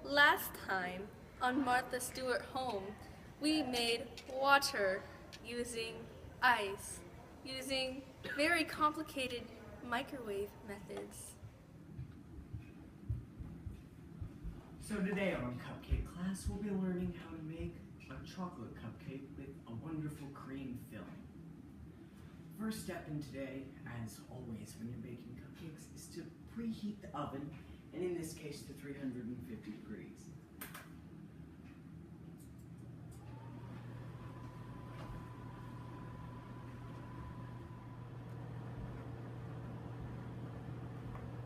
Last time on Martha Stewart Home, we made water using ice, using very complicated microwave methods. So today on Cupcake Class, we'll be learning how to make a chocolate cupcake with a wonderful cream filling. First step in today, as always when you're baking cupcakes, is to preheat the oven, and in this case to 350 degrees.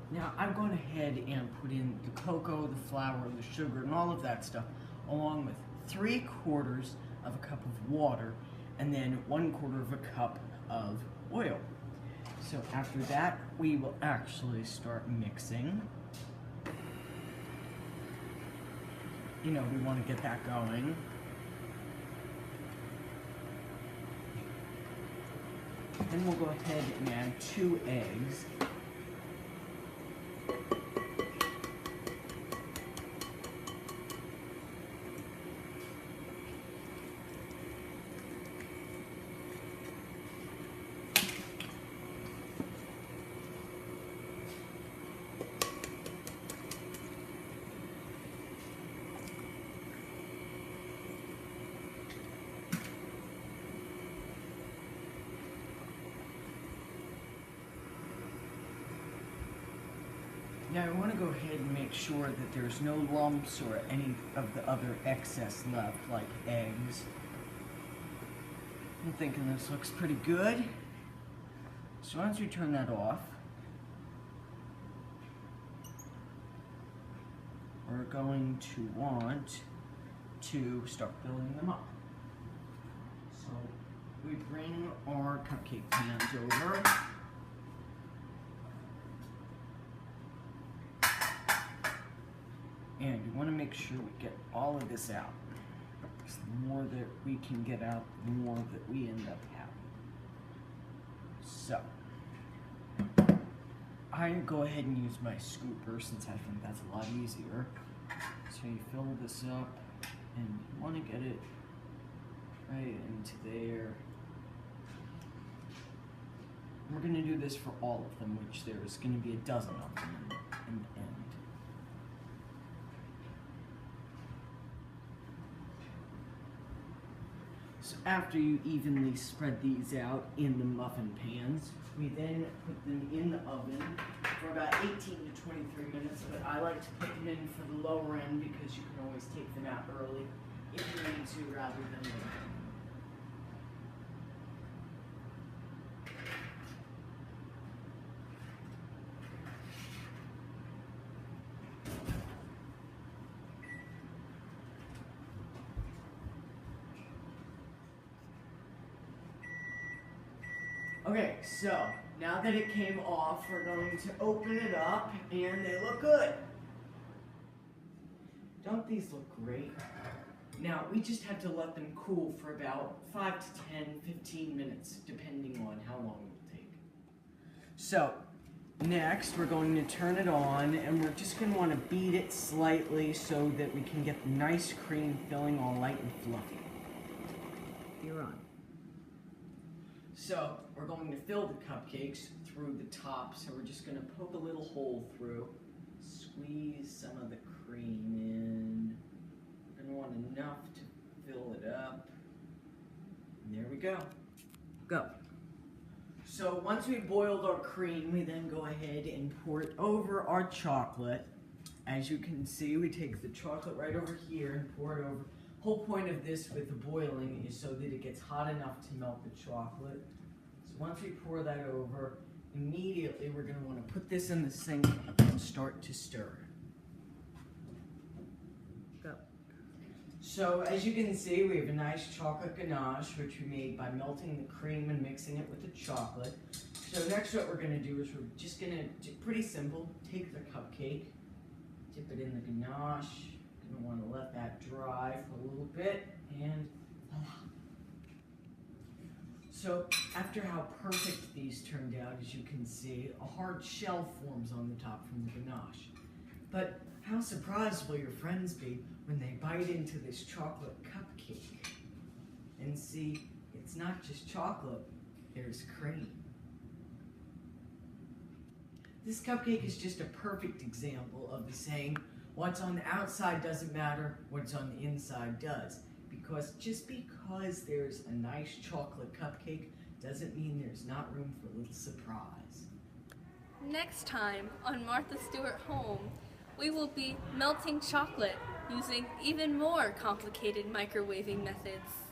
Now I've gone ahead and put in the cocoa, the flour, the sugar, and all of that stuff, along with 3/4 of a cup of water, and then 1/4 of a cup of oil. So after that, we will actually start mixing. We want to get that going. Then we'll go ahead and add 2 eggs. Now I want to go ahead and make sure that there's no lumps or any of the other excess left, like eggs. I'm thinking this looks pretty good. So once we turn that off, we're going to want to start filling them up. So we bring our cupcake pans over. And we want to make sure we get all of this out. Because the more that we can get out, the more that we end up having. So, I go ahead and use my scooper since I think that's a lot easier. So you fill this up, and you want to get it right into there. We're going to do this for all of them, which there's going to be a dozen of them in the end. So after you evenly spread these out in the muffin pans, we then put them in the oven for about 18 to 23 minutes, but I like to put them in for the lower end because you can always take them out early if you need to rather than later. Okay, so now that it came off, we're going to open it up, and they look good. Don't these look great? Now, we just have to let them cool for about 5 to 10, 15 minutes, depending on how long it will take. So, next, we're going to turn it on, and we're just going to want to beat it slightly so that we can get the nice cream filling all light and fluffy. You're on. So, we're going to fill the cupcakes through the top, so we're just going to poke a little hole through, squeeze some of the cream in. We're going to want enough to fill it up. And there we go. Go. So, once we boiled our cream, we then go ahead and pour it over our chocolate. As you can see, we take the chocolate right over here and pour it over. Whole point of this with the boiling is so that it gets hot enough to melt the chocolate. So once we pour that over, immediately we're going to want to put this in the sink and start to stir. Go. So as you can see, we have a nice chocolate ganache, which we made by melting the cream and mixing it with the chocolate. So next what we're going to do is we're just going to, pretty simple, take the cupcake, dip it in the ganache. Going to want to let that dry for a little bit, and voila. So after how perfect these turned out, as you can see, a hard shell forms on the top from the ganache. But How surprised will your friends be when they bite into this chocolate cupcake and see it's not just chocolate, there's cream. This cupcake is just a perfect example of the saying, what's on the outside doesn't matter, what's on the inside does. Because just because there's a nice chocolate cupcake doesn't mean there's not room for a little surprise. Next time on Martha Stewart Home, we will be melting chocolate using even more complicated microwaving methods.